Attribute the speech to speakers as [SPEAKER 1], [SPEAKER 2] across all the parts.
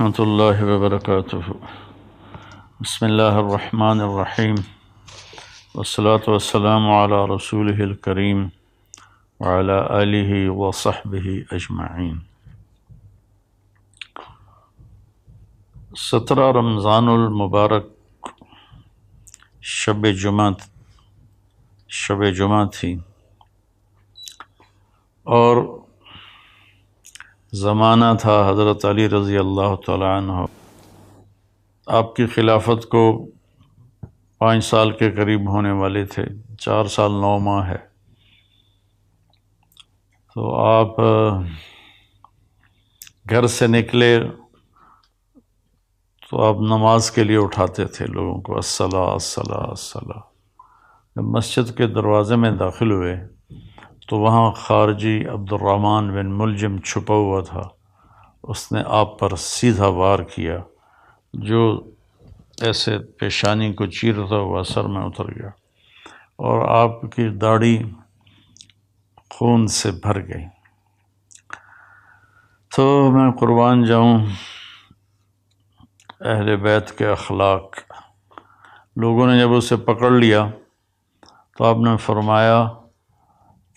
[SPEAKER 1] ورحمۃ اللہ وبرکاتہ۔ بسم اللہ الرحمن الرحیم، والصلاة والسلام علی رسولہ الکریم وعلی آلہ وصحبہ اجمعین۔ 17 رمضان المبارک شب جمعہ تھی، اور زمانہ تھا حضرت علی رضی اللہ تعالیٰ عنہ۔ آپ کی خلافت کو 5 سال کے قریب ہونے والے تھے، 4 سال 9 ماہ ہے۔ تو آپ گھر سے نکلے تو آپ نماز کے لیے اٹھاتے تھے لوگوں کو، الصلاۃ الصلاۃ الصلاۃ۔ جب مسجد کے دروازے میں داخل ہوئے تو وہاں خارجی عبد الرحمن بن ملجم چھپا ہوا تھا۔ اس نے آپ پر سیدھا وار کیا، جو ایسے پیشانی کو چیرتا ہوا سر میں اتر گیا، اور آپ کی داڑھی خون سے بھر گئی۔ تو میں قربان جاؤں اہل بیت کے اخلاق۔ لوگوں نے جب اسے پکڑ لیا تو آپ نے فرمایا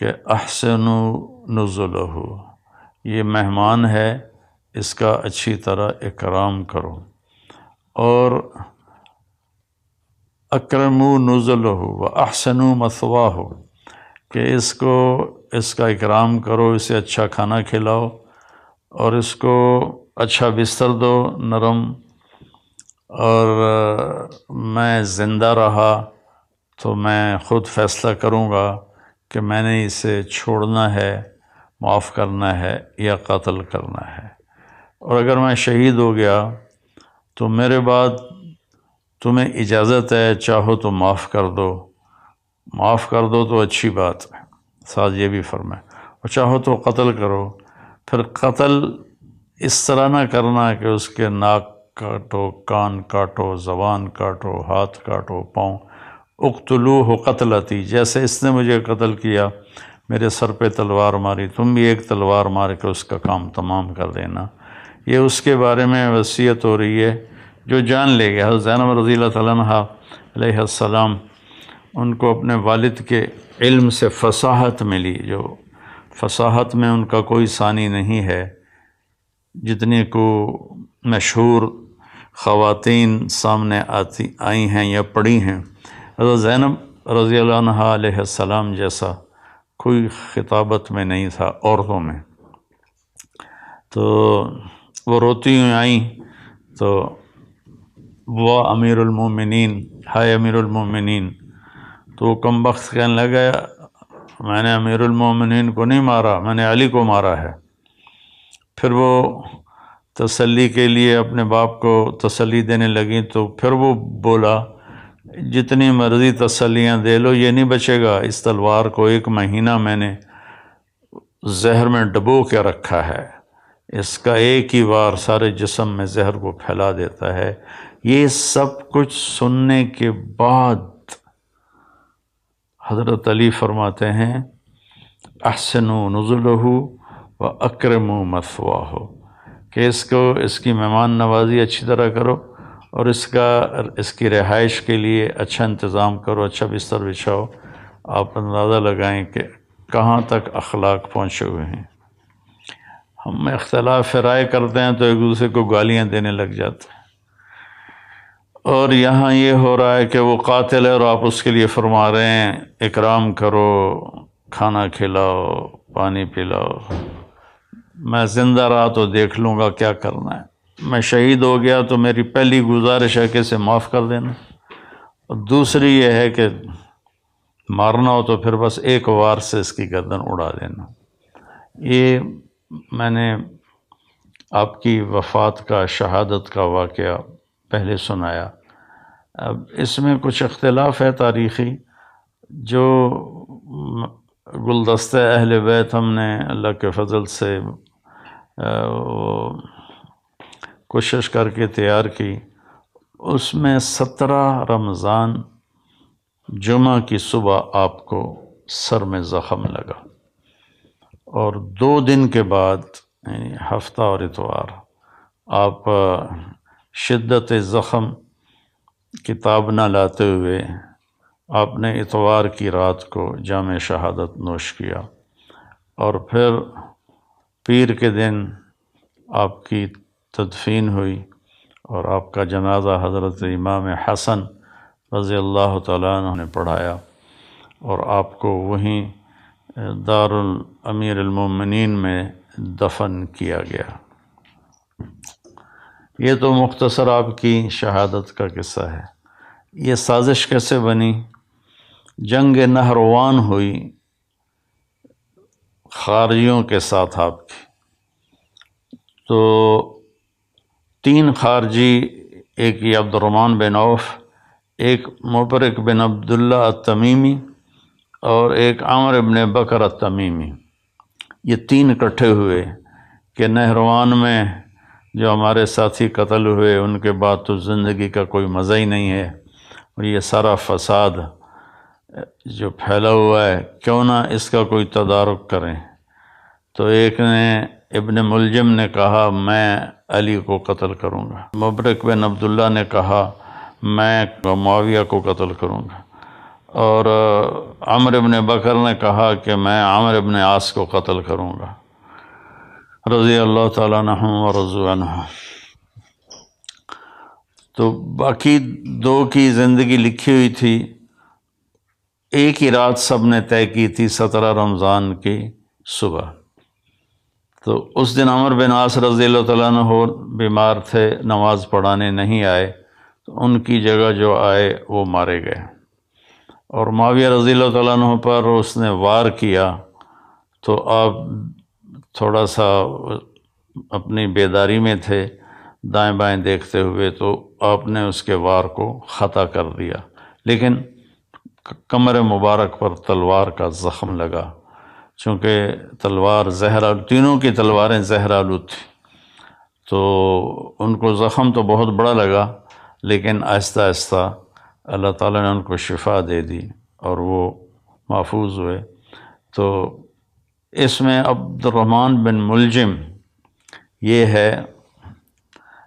[SPEAKER 1] کہ احسنوا نزلہ، یہ مہمان ہے، اس کا اچھی طرح اکرام کرو، اور اکرموا نزلہ واحسنوا مثواہ، کہ اس کا اکرام کرو، اسے اچھا کھانا کھلاؤ، اور اس کو اچھا بستر دو نرم، اور میں زندہ رہا تو میں خود فیصلہ کروں گا کہ میں نے اسے چھوڑنا ہے، معاف کرنا ہے یا قتل کرنا ہے، اور اگر میں شہید ہو گیا تو میرے بعد تمہیں اجازت ہے، چاہو تو معاف کر دو تو اچھی بات ہے، ساتھ یہ بھی فرمائے، اور چاہو تو قتل کرو۔ پھر قتل اس طرح نہ کرنا کہ اس کے ناک کاٹو، کان کاٹو، زبان کاٹو، ہاتھ کاٹو، پاؤں۔ اقتلوہ قتلتی، جیسے اس نے مجھے قتل کیا، میرے سر پہ تلوار ماری، تم بھی ایک تلوار مار کے اس کا کام تمام کر دینا۔ یہ اس کے بارے میں وصیت ہو رہی ہے جو جان لے گیا۔ حضرت زینب رضی اللہ تعالیٰ عنہ علیہ السلام، ان کو اپنے والد کے علم سے فصاحت ملی، جو فصاحت میں ان کا کوئی ثانی نہیں ہے، جتنی کو مشہور خواتین سامنے آئی ہیں یا پڑھی ہیں۔ حضرت زینب رضی اللہ عنہ علیہ السلام جیسا کوئی خطابت میں نہیں تھا عورتوں میں۔ تو وہ روتی ہوئی آئیں تو وہ امیر المومنین، ہائے امیر المومنین، تو وہ کم بخت کہنے لگا میں نے امیر المومنین کو نہیں مارا، میں نے علی کو مارا ہے۔ پھر وہ تسلی کے لیے اپنے باپ کو تسلی دینے لگیں، تو پھر وہ بولا جتنی مرضی تسلیاں دے لو، یہ نہیں بچے گا، اس تلوار کو 1 مہینہ میں نے زہر میں ڈبو کے رکھا ہے، اس کا ایک ہی وار سارے جسم میں زہر کو پھیلا دیتا ہے۔ یہ سب کچھ سننے کے بعد حضرت علی فرماتے ہیں احسنوا نزلہ واکرموا مثواہ، کہ اس کی مہمان نوازی اچھی طرح کرو، اور اس کی رہائش کے لیے اچھا انتظام کرو، اچھا بستر بچھاؤ۔ آپ اندازہ لگائیں کہ کہاں تک اخلاق پہنچے ہوئے ہیں۔ ہم اختلاف رائے کرتے ہیں تو ایک دوسرے کو گالیاں دینے لگ جاتے ہیں، اور یہاں یہ ہو رہا ہے کہ وہ قاتل ہے اور آپ اس کے لیے فرما رہے ہیں اکرام کرو، کھانا کھلاؤ، پانی پلاؤ۔ میں زندہ رہا تو دیکھ لوں گا کیا کرنا ہے، میں شہید ہو گیا تو میری پہلی گزارش ہے کہ اسے معاف کر دینا، اور دوسری یہ ہے کہ مارنا ہو تو پھر بس ایک وار سے اس کی گردن اڑا دینا۔ یہ میں نے آپ کی وفات کا، شہادت کا واقعہ پہلے سنایا۔ اب اس میں کچھ اختلاف ہے تاریخی، جو گلدستہ اہل بیت ہم نے اللہ کے فضل سے کوشش کر کے تیار کی، اس میں 17 رمضان جمعہ کی صبح آپ کو سر میں زخم لگا، اور 2 دن کے بعد یعنی ہفتہ اور اتوار آپ شدت زخم کتاب نہ لاتے ہوئے آپ نے اتوار کی رات کو جام شہادت نوش کیا، اور پھر پیر کے دن آپ کی تدفین ہوئی، اور آپ کا جنازہ حضرت امام حسن رضی اللہ تعالیٰ عنہ نے پڑھایا، اور آپ کو وہیں دار الامیر المومنین میں دفن کیا گیا۔ یہ تو مختصر آپ کی شہادت کا قصہ ہے۔ یہ سازش کیسے بنی؟ جنگ نہروان ہوئی خارجیوں کے ساتھ آپ کی، تو 3 خارجی، ایک یہ عبد الرحمن بن عوف، ایک مبرک بن عبداللہ التمیمی، اور ایک عامر بن بکر التمیمی، یہ 3 اکٹھے ہوئے کہ نہروان میں جو ہمارے ساتھی قتل ہوئے ان کے بعد تو زندگی کا کوئی مزہ ہی نہیں ہے، اور یہ سارا فساد جو پھیلا ہوا ہے کیوں نہ اس کا کوئی تدارک کریں۔ تو ایک نے ابن ملجم نے کہا میں علی کو قتل کروں گا، مبرک بن عبداللہ نے کہا میں معاویہ کو قتل کروں گا، اور عمر بن بکر نے کہا کہ میں عامر بن عاص کو قتل کروں گا، رضی اللہ تعالیٰ عنہم ورضوا عنہ۔ تو باقی 2 کی زندگی لکھی ہوئی تھی، ایک ہی رات سب نے طے کی تھی، 17 رمضان کی صبح۔ تو اس دن عمر بن عاص رضی اللہ تعالیٰ عنہ بیمار تھے، نماز پڑھانے نہیں آئے، تو ان کی جگہ جو آئے وہ مارے گئے، اور معاویہ رضی اللہ تعالیٰ عنہ پر اس نے وار کیا، تو آپ تھوڑا سا اپنی بیداری میں تھے، دائیں بائیں دیکھتے ہوئے، تو آپ نے اس کے وار کو خطا کر دیا، لیکن کمر مبارک پر تلوار کا زخم لگا، چونکہ تلوار زہر آلود، تینوں کی تلواریں زہر آلود تھیں، تو ان کو زخم تو بہت بڑا لگا، لیکن آہستہ آہستہ اللہ تعالیٰ نے ان کو شفا دے دی اور وہ محفوظ ہوئے۔ تو اس میں عبد الرحمن بن ملجم یہ ہے،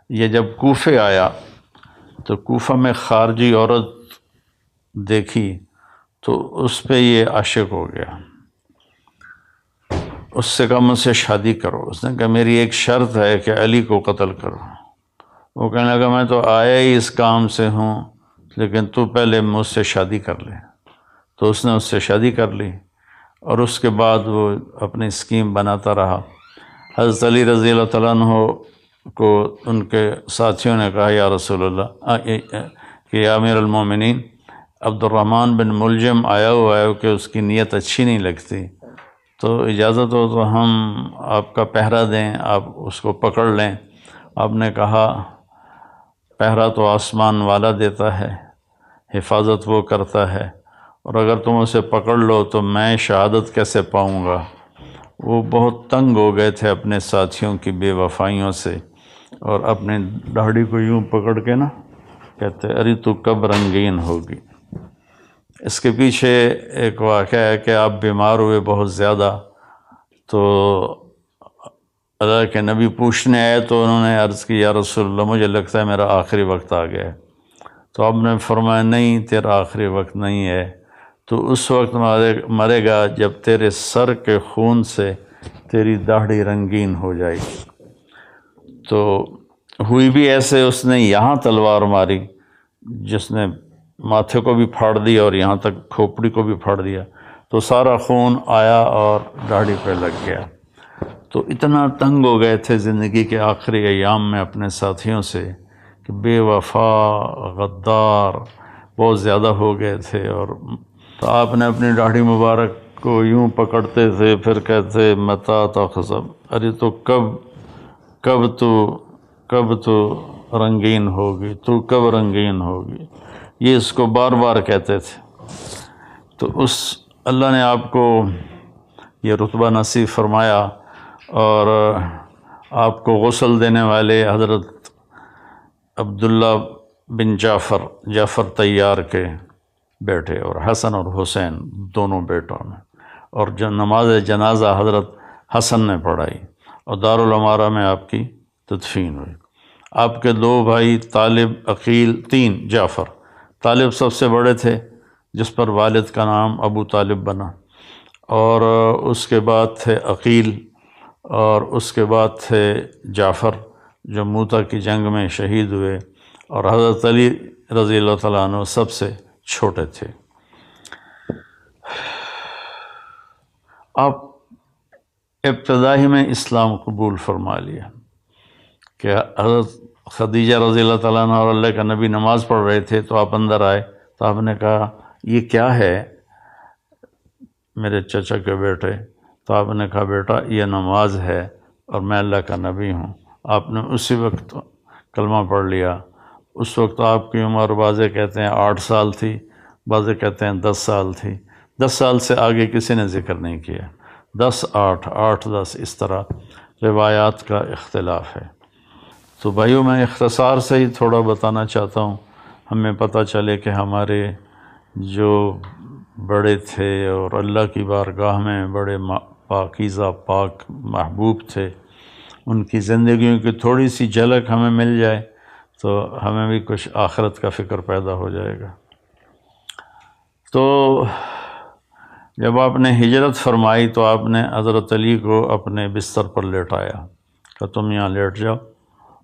[SPEAKER 1] یہ جب کوفے آیا تو کوفہ میں خارجی عورت دیکھی تو اس پہ یہ عاشق ہو گیا، اس سے کہا مجھ سے شادی کرو۔ اس نے کہا میری ایک شرط ہے کہ علی کو قتل کرو۔ وہ کہنے لگا میں تو آیا ہی اس کام سے ہوں، لیکن تو پہلے مجھ سے شادی کر لے۔ تو اس نے اس سے شادی کر لی، اور اس کے بعد وہ اپنی اسکیم بناتا رہا۔ حضرت علی رضی اللہ تعالیٰ عنہ کو ان کے ساتھیوں نے کہا یا رسول اللہ کہ یا امیر المومنین، عبد الرحمن بن ملجم آیا ہوا ہے کہ اس کی نیت اچھی نہیں لگتی، تو اجازت ہو تو ہم آپ کا پہرا دیں، آپ اس کو پکڑ لیں۔ آپ نے کہا پہرا تو آسمان والا دیتا ہے، حفاظت وہ کرتا ہے، اور اگر تم اسے پکڑ لو تو میں شہادت کیسے پاؤں گا؟ وہ بہت تنگ ہو گئے تھے اپنے ساتھیوں کی بے وفائیوں سے، اور اپنے داڑھی کو یوں پکڑ کے نا کہتے ارے تو کب رنگین ہوگی۔ اس کے پیچھے ایک واقعہ ہے کہ آپ بیمار ہوئے بہت زیادہ، تو اللہ کے نبی پوچھنے آئے تو انہوں نے عرض کی یا رسول اللہ مجھے لگتا ہے میرا آخری وقت آ گیا ہے۔ تو آپ نے فرمایا نہیں، تیرا آخری وقت نہیں ہے، تو اس وقت مرے گا جب تیرے سر کے خون سے تیری داڑھی رنگین ہو جائے گی۔ تو ہوئی بھی ایسے، اس نے یہاں تلوار ماری جس نے ماتھے کو بھی پھاڑ دیا اور یہاں تک کھوپڑی کو بھی پھاڑ دیا، تو سارا خون آیا اور داڑھی پہ لگ گیا۔ تو اتنا تنگ ہو گئے تھے زندگی کے آخری ایام میں اپنے ساتھیوں سے کہ بے وفا غدار بہت زیادہ ہو گئے تھے، اور تو آپ نے اپنی داڑھی مبارک کو یوں پکڑتے تھے، پھر کہتے متا تخزب، ارے تو کب تو رنگین ہوگی، تو کب رنگین ہوگی، یہ اس کو بار بار کہتے تھے۔ تو اس اللہ نے آپ کو یہ رتبہ نصیب فرمایا، اور آپ کو غسل دینے والے حضرت عبداللہ بن جعفر طیار کے بیٹے، اور حسن اور حسین دونوں بیٹوں میں، اور جو نماز جنازہ حضرت حسن نے پڑھائی، اور دارالعمارہ میں آپ کی تدفین ہوئی۔ آپ کے 2 بھائی طالب، عقیل، 3 جعفر۔ طالب سب سے بڑے تھے، جس پر والد کا نام ابو طالب بنا، اور اس کے بعد تھے عقیل، اور اس کے بعد تھے جعفر جو موتا کی جنگ میں شہید ہوئے، اور حضرت علی رضی اللہ تعالیٰ عنہ سب سے چھوٹے تھے۔ آپ ابتدائی میں اسلام قبول فرما لیا کہ حضرت خدیجہ رضی اللہ تعالیٰ عنہ اور اللہ کا نبی نماز پڑھ رہے تھے، تو آپ اندر آئے تو آپ نے کہا یہ کیا ہے میرے چچا کے بیٹے؟ تو آپ نے کہا بیٹا یہ نماز ہے اور میں اللہ کا نبی ہوں۔ آپ نے اسی وقت کلمہ پڑھ لیا۔ اس وقت آپ کی عمر بعضے کہتے ہیں 8 سال تھی، بعضے کہتے ہیں 10 سال تھی۔ 10 سال سے آگے کسی نے ذکر نہیں کیا، 10 8 8 10 اس طرح روایات کا اختلاف ہے۔ تو بھائیوں میں اختصار سے ہی تھوڑا بتانا چاہتا ہوں، ہمیں پتہ چلے کہ ہمارے جو بڑے تھے اور اللہ کی بارگاہ میں بڑے پاکیزہ پاک محبوب تھے، ان کی زندگیوں کی تھوڑی سی جھلک ہمیں مل جائے تو ہمیں بھی کچھ آخرت کا فکر پیدا ہو جائے گا۔ تو جب آپ نے ہجرت فرمائی تو آپ نے حضرت علی کو اپنے بستر پر لیٹایا کہ تم یہاں لیٹ جاؤ،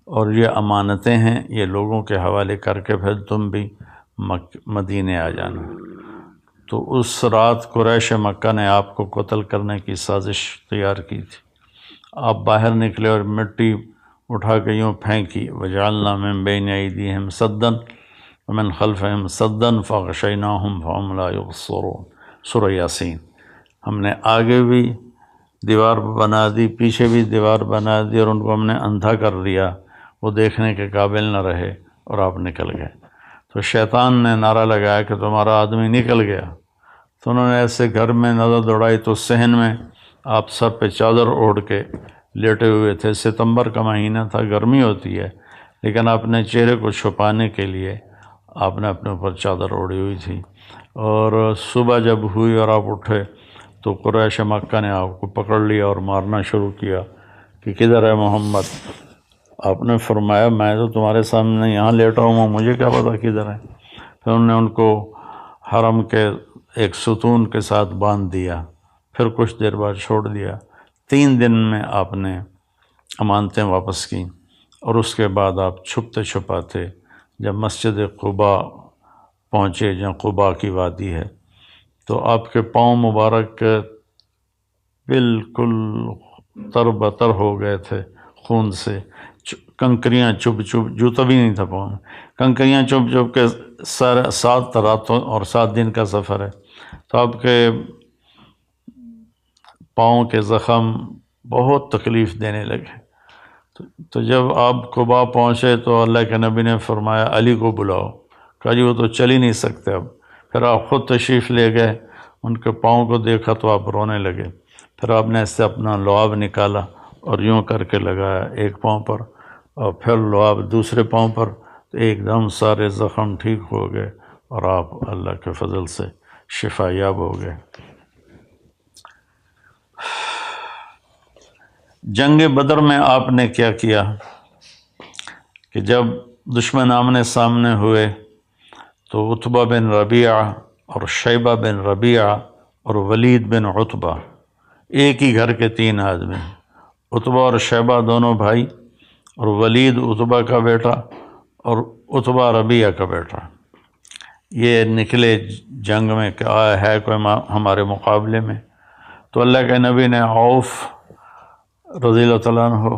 [SPEAKER 1] اور یہ امانتیں ہیں، یہ لوگوں کے حوالے کر کے پھر تم بھی مدینے آ جانا۔ تو اس رات قریش مکہ نے آپ کو قتل کرنے کی سازش تیار کی تھی۔ آپ باہر نکلے اور مٹی اٹھا کے یوں پھینکی، وجعلنا من بین ایدیہم سدا ومن خلفہم سدا فغشیناہم فہم لا یبصرون، سورہ یاسین۔ ہم نے آگے بھی دیوار بنا دی، پیچھے بھی دیوار بنا دی، اور ان کو ہم نے اندھا کر دیا، وہ دیکھنے کے قابل نہ رہے اور آپ نکل گئے۔ تو شیطان نے نعرہ لگایا کہ تمہارا آدمی نکل گیا، تو انہوں نے ایسے گھر میں نظر دوڑائی تو صحن میں آپ سر پہ چادر اوڑھ کے لیٹے ہوئے تھے۔ ستمبر کا مہینہ تھا، گرمی ہوتی ہے، لیکن اپنے چہرے کو چھپانے کے لیے آپ نے اپنے اوپر چادر اوڑھی ہوئی تھی۔ اور صبح جب ہوئی اور آپ اٹھے تو قریش مکہ نے آپ کو پکڑ لیا اور مارنا شروع کیا کہ کدھر ہے محمد؟ آپ نے فرمایا میں تو تمہارے سامنے یہاں لیٹا ہوں، مجھے کیا پتا کدھر ہے؟ پھر انہوں نے ان کو حرم کے ایک ستون کے ساتھ باندھ دیا، پھر کچھ دیر بعد چھوڑ دیا۔ 3 دن میں آپ نے امانتیں واپس کیں، اور اس کے بعد آپ چھپتے چھپاتے جب مسجد قباء پہنچے، جہاں قباء کی وادی ہے، تو آپ کے پاؤں مبارک بالکل تر بتر ہو گئے تھے خون سے، کنکریاں چپ چپ، جوتا بھی نہیں تھا پاؤں میں، کنکریاں چپ چپ کے 7 راتوں اور 7 دن کا سفر ہے۔ تو آپ کے پاؤں کے زخم بہت تکلیف دینے لگے۔ تو جب آپ قباء پہنچے تو اللہ کے نبی نے فرمایا علی کو بلاؤ، کہا جی وہ تو چل ہی نہیں سکتے اب۔ پھر آپ خود تشریف لے گئے، ان کے پاؤں کو دیکھا تو آپ رونے لگے۔ پھر آپ نے ایسے اپنا لعاب نکالا اور یوں کر کے لگایا ایک پاؤں پر، اور پھر لعاب دوسرے پاؤں پر، تو ایک دم سارے زخم ٹھیک ہو گئے اور آپ اللہ کے فضل سے شفا یاب ہو گئے۔ جنگ بدر میں آپ نے کیا کیا کہ جب دشمن آمنے سامنے ہوئے تو عتبہ بن ربیعہ اور شیبہ بن ربیعہ اور ولید بن عتبہ، ایک ہی گھر کے 3 آدمی، عتبہ اور شیبہ دونوں بھائی، اور ولید عتبہ کا بیٹا اور عتبہ ربیعہ کا بیٹا، یہ نکلے جنگ میں کہ آیا ہے کوئی ہمارے مقابلے میں۔ تو اللہ کے نبی نے عوف رضی اللہ تعالیٰ عنہ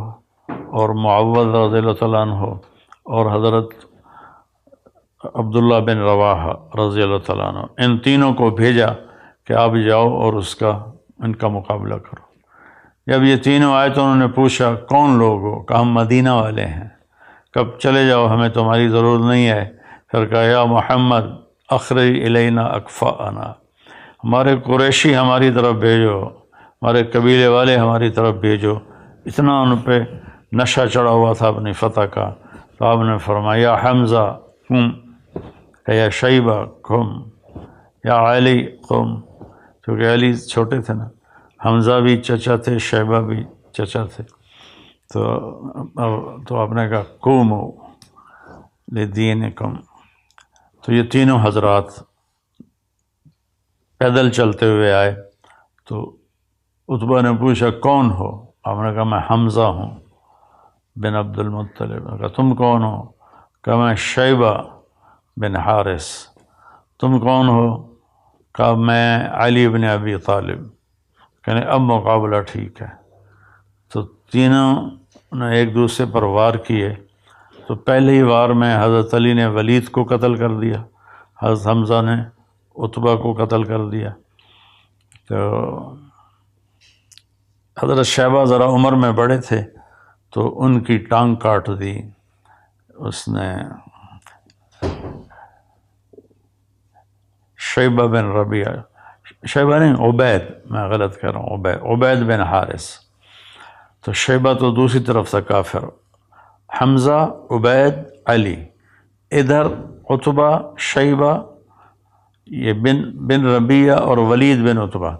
[SPEAKER 1] اور معوذ رضی اللہ تعالیٰ عنہ اور حضرت عبداللہ بن رواحہ رضی اللہ تعالیٰ عنہ، ان تینوں کو بھیجا کہ آپ جاؤ اور ان کا مقابلہ کرو۔ جب یہ تینوں آئے تو انہوں نے پوچھا کون لوگ ہو؟ کہا ہم مدینہ والے ہیں۔ کب چلے جاؤ، ہمیں تمہاری ضرورت نہیں ہے۔ پھر کہا یا محمد اخرج الینا اکفاءنا، ہمارے قریشی ہماری طرف بھیجو، ہمارے قبیلے والے ہماری طرف بھیجو۔ اتنا ان پہ نشہ چڑھا ہوا تھا اپنی فتح کا۔ تو آپ نے فرمایا یا حمزہ قم، کہ یا شیبہ قم، یا علی قم، کیونکہ علی چھوٹے تھے نا، حمزہ بھی چچا تھے، شیبہ بھی چچا تھے۔ تو آپ نے کہا قوموا لدینکم. تو یہ تینوں حضرات پیدل چلتے ہوئے آئے. تو عتبہ نے پوچھا کون ہو؟ آپ نے کہا میں حمزہ ہوں بن عبد المطلب. کہا تم کون ہو؟ کہا میں شیبہ بن حارث. تم کون ہو؟ کہا میں علی بن ابی طالب. کہنے اب مقابلہ ٹھیک ہے. تو تینوں نے ایک دوسرے پر وار کیے. تو پہلی وار میں حضرت علی نے ولید کو قتل کر دیا، حضرت حمزہ نے عتبہ کو قتل کر دیا. تو حضرت شیبہ ذرا عمر میں بڑے تھے تو ان کی ٹانگ کاٹ دی اس نے. شیبہ بن ربیعہ، شیبہ نہیں عبید، میں غلط کہہ رہا ہوں، عبید بن حارث. تو شیبہ تو دوسری طرف تھا کافر. حمزہ، عبید، علی. ادھر عتبہ، شیبہ، یہ بن ربیعہ اور ولید بن عتبہ.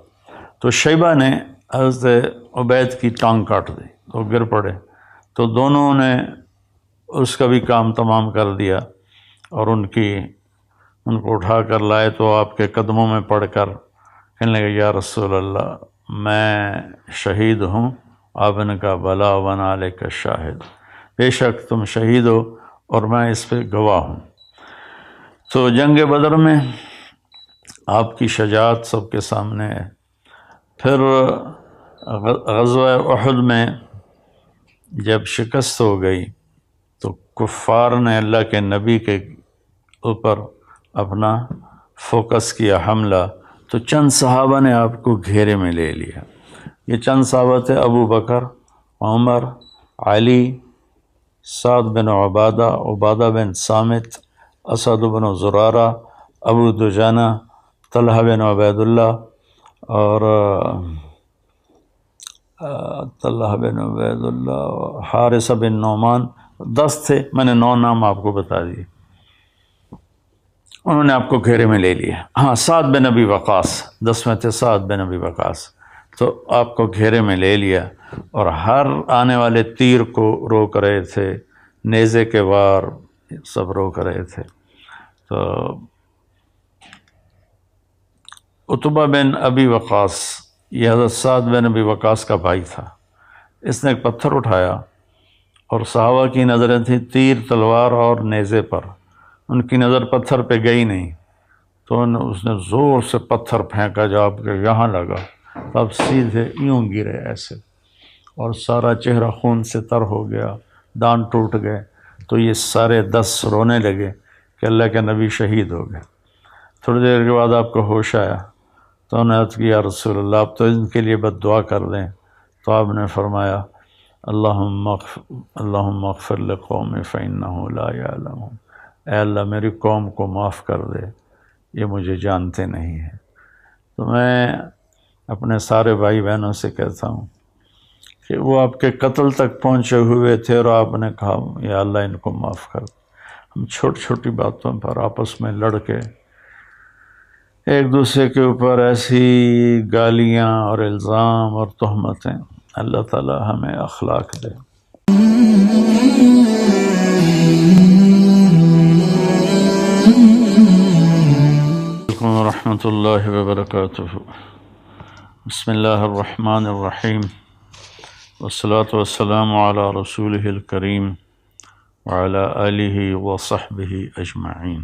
[SPEAKER 1] تو شیبہ نے حضرت عبید کی ٹانگ کاٹ دی تو گر پڑے. تو دونوں نے اس کا بھی کام تمام کر دیا اور ان کو اٹھا کر لائے. تو آپ کے قدموں میں پڑھ کر کہنے لگے یا رسول اللہ میں شہید ہوں. آپ نے کہا بلا ونا علیک شاہد، بے شک تم شہید ہو اور میں اس پہ گواہ ہوں. تو جنگ بدر میں آپ کی شجاعت سب کے سامنے ہے. پھر غزوہ احد میں جب شکست ہو گئی تو کفار نے اللہ کے نبی کے اوپر اپنا فوکس کیا حملہ. تو چند صحابہ نے آپ کو گھیرے میں لے لیا. یہ چند صحابہ تھے ابو بکر، عمر، علی، سعد بن عبادہ بن صامت، اسد بن زرارہ، ابو دجانہ، طلحہ بن عبید اللہ اور حارثہ بن نعمان. 10 تھے، میں نے 9 نام آپ کو بتا دیے. انہوں نے آپ کو گھیرے میں لے لیا. ہاں سعد بن ابی وقاص 10 میں تھے، سعد بن ابی وقاص. تو آپ کو گھیرے میں لے لیا اور ہر آنے والے تیر کو روک رہے تھے، نیزے کے وار سب روک رہے تھے. تو عتبہ بن ابی وقاص یہ حضرت سعد بن ابی وقاص کا بھائی تھا. اس نے ایک پتھر اٹھایا اور صحابہ کی نظریں تھیں تیر، تلوار اور نیزے پر. ان کی نظر پتھر پہ گئی نہیں تو اس نے زور سے پتھر پھینکا جو آپ کے یہاں لگا. تب سیدھے یوں گرے ایسے اور سارا چہرہ خون سے تر ہو گیا، دان ٹوٹ گئے. تو یہ سارے 10 رونے لگے کہ اللہ کے نبی شہید ہو گئے. تھوڑی دیر کے بعد آپ کو ہوش آیا تو انہوں نے عرض کیا یا رسول اللہ آپ تو ان کے لیے بد دعا کر دیں. تو آپ نے فرمایا اللہم اغفر لقومی فإنہ لا یعلمون، اے اللہ میری قوم کو معاف کر دے، یہ مجھے جانتے نہیں ہیں. تو میں اپنے سارے بھائی بہنوں سے کہتا ہوں کہ وہ آپ کے قتل تک پہنچے ہوئے تھے اور آپ نے کہا یا اللہ ان کو معاف کر دے. ہم چھوٹی چھوٹی باتوں پر آپس میں لڑ کے ایک دوسرے کے اوپر ایسی گالیاں اور الزام اور تہمتیں، اللہ تعالی ہمیں اخلاق دے. ورحمۃ اللہ وبرکاتہ. بسم اللہ الرحمن الرحیم، والصلاة والسلام علی رسولہ الکریم وعلی آلہ وصحبہ اجمعین.